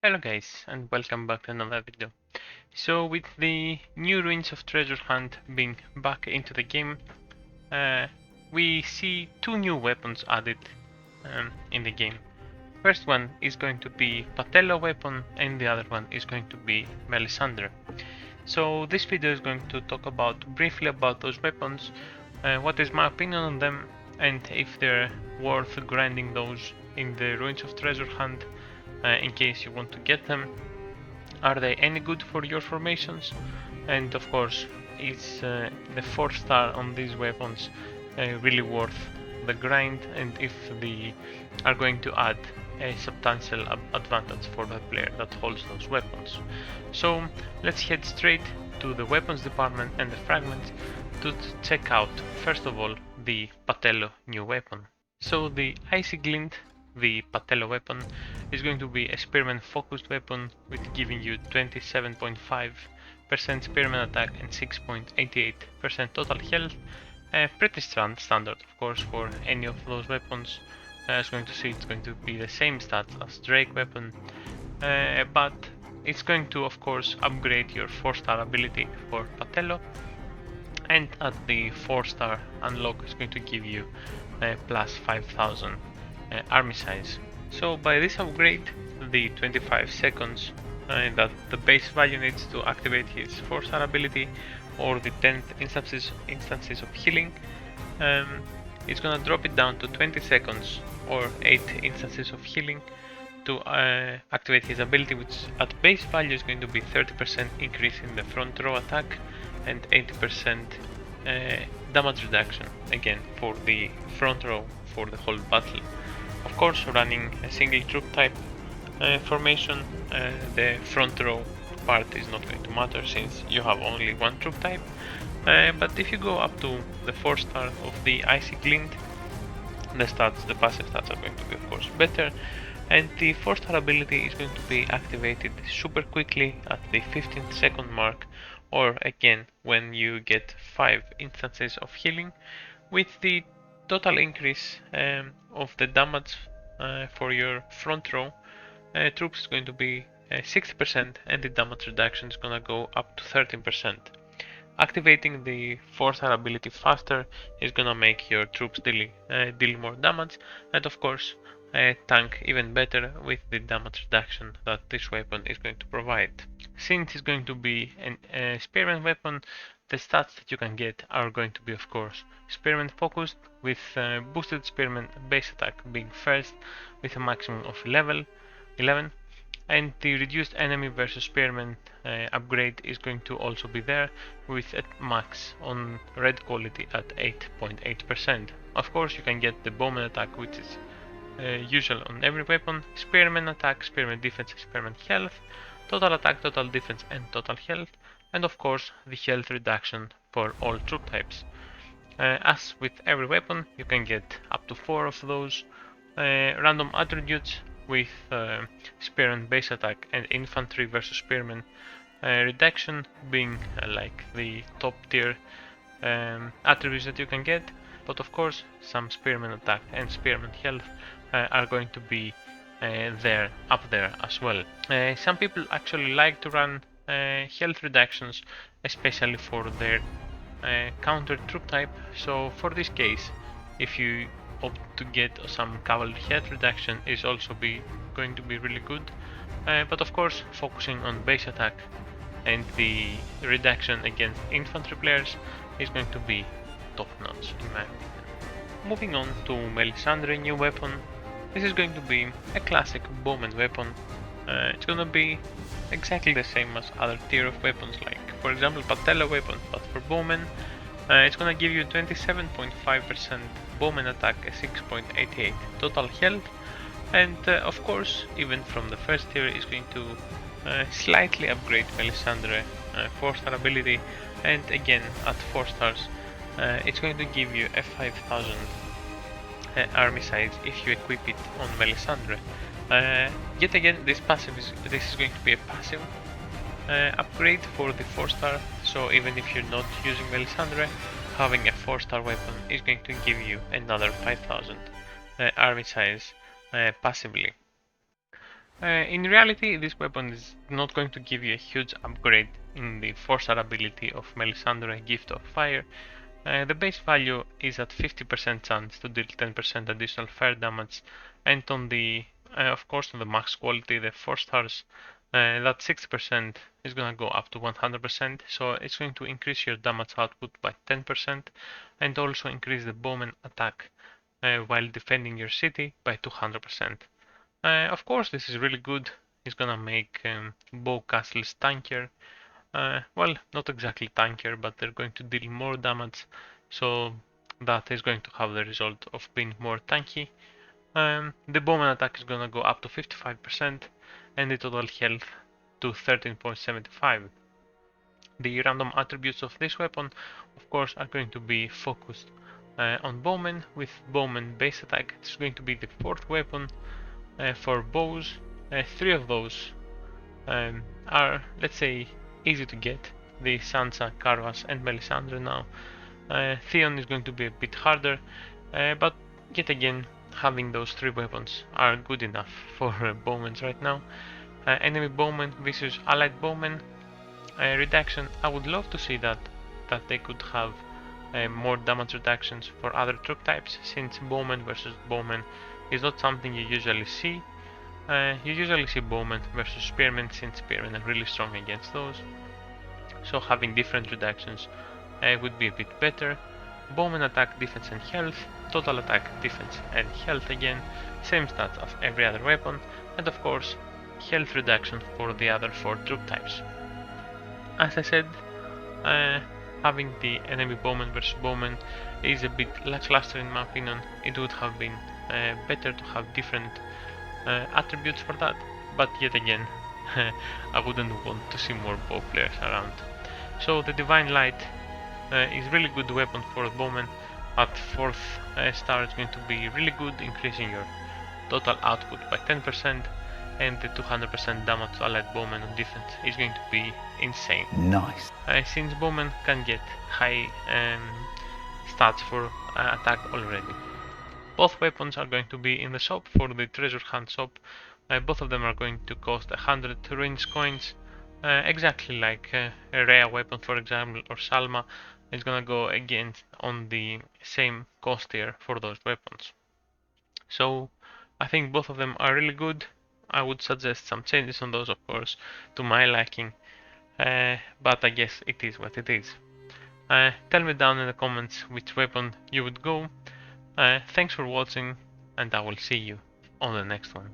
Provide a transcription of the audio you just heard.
Hello guys, and welcome back to another video. So with the new Ruins of Treasure Hunt being back into the game, we see two new weapons added in the game. First one is going to be Patelo weapon and the other one is going to be Melisandre. So this video is going to talk briefly about those weapons, what is my opinion on them, and if they're worth grinding those in the Ruins of Treasure Hunt in case you want to get them. Are they any good for your formations? And of course, is the 4 star on these weapons really worth the grind, and if they are going to add a substantial advantage for the player that holds those weapons. So let's head straight to the weapons department and the fragments to check out first of all the Patelo new weapon. So the Icy Glint, the Patelo weapon, is going to be a spearman focused weapon with giving you 27.5% spearman attack and 6.88% total health. Pretty standard of course for any of those weapons. As going to see, it's going to be the same stats as Drake weapon, but it's going to of course upgrade your 4 star ability for Patelo, and at the 4 star unlock is going to give you plus 5000 army size. So by this upgrade, the 25 seconds that the base value needs to activate his 4 star ability, or the 10 instances of healing, it's gonna drop it down to 20 seconds or 8 instances of healing to activate his ability, which at base value is going to be 30% increase in the front row attack and 80% damage reduction, again for the front row for the whole battle. Of course, running a single troop type formation, the front row part is not going to matter since you have only one troop type, but if you go up to the 4 star of the Icy Glint, the passive stats are going to be of course better, and the 4 star ability is going to be activated super quickly at the 15th second mark, or again when you get 5 instances of healing, with the total increase of the damage for your front row troops is going to be 60%, and the damage reduction is gonna go up to 13%. Activating the 4 star ability faster is gonna make your troops deal more damage, and of course tank even better with the damage reduction that this weapon is going to provide. Since it's going to be a spearman weapon, the stats that you can get are going to be of course spearman focused, with boosted spearman base attack being first with a maximum of 11, and the reduced enemy versus spearman upgrade is going to also be there with a max on red quality at 8.8%. Of course you can get the bowman attack, which is usual on every weapon, spearman attack, spearman defense, spearman health, total attack, total defense and total health, and of course the health reduction for all troop types. As with every weapon, you can get up to 4 of those random attributes, with spearman base attack and infantry versus spearman reduction being like the top tier attributes that you can get, but of course some spearman attack and spearman health are going to be up there as well. Some people actually like to run health reductions, especially for their counter troop type, so for this case, if you opt to get some cavalry health reduction, is also going to be really good, but of course focusing on base attack and the reduction against infantry players is going to be top notch in my opinion. Moving on to Melisandre new weapon, this is going to be a classic bowman weapon. It's gonna be exactly the same as other tier of weapons, like for example Patelo weapon, but for bowmen. It's gonna give you 27.5% bowman attack, 6.88 total health, and of course even from the first tier is going to slightly upgrade Melisandre 4 star ability, and again at 4 stars it's going to give you a 5000 army size if you equip it on Melisandre. Yet again, this is going to be a passive upgrade for the 4 star, so even if you're not using Melisandre, having a 4 star weapon is going to give you another 5000 army size passively. In reality, this weapon is not going to give you a huge upgrade in the 4-star ability of Melisandre, Gift of Fire. The base value is at 50% chance to deal 10% additional fire damage, and on the, of course, on the max quality, the 4 stars, that 60% is gonna go up to 100%, so it's going to increase your damage output by 10%, and also increase the bowman attack while defending your city by 200%. Of course, this is really good. It's gonna make bow castles tankier. Well, not exactly tankier, but they're going to deal more damage, so that is going to have the result of being more tanky. The bowman attack is gonna go up to 55%, and the total health to 13.75. The random attributes of this weapon, of course, are going to be focused on bowmen, with bowman base attack. It's going to be the 4th weapon for bows. 3 of those are, let's say, easy to get. The Sansa, Carvas and Melisandre now. Theon is going to be a bit harder, but yet again, having those 3 weapons are good enough for bowmen right now. Enemy bowmen versus allied bowmen reduction. I would love to see that they could have more damage reductions for other troop types, since bowman versus bowman is not something you usually see. You usually see bowmen versus spearmen, since spearmen are really strong against those. So having different reductions would be a bit better. Bowman attack, defense and health, total attack, defense and health again, same stats as every other weapon, and of course health reduction for the other 4 troop types. As I said, having the enemy bowman versus bowman is a bit lackluster in my opinion. It would have been better to have different attributes for that, but yet again I wouldn't want to see more bow players around. So the Divine Light is really good weapon for bowmen. At 4th star it's going to be really good, increasing your total output by 10%, and the 200% damage to allied bowmen on defense is going to be insane. Nice. Since bowmen can get high stats for attack already. Both weapons are going to be in the shop for the treasure hunt shop. Both of them are going to cost 100 ruins coins, exactly like a Rhea weapon, for example, or Salma. It's gonna go again on the same cost tier for those weapons. So I think both of them are really good. I would suggest some changes on those, of course, to my liking, but I guess it is what it is. Tell me down in the comments which weapon you would go. Thanks for watching, and I will see you on the next one.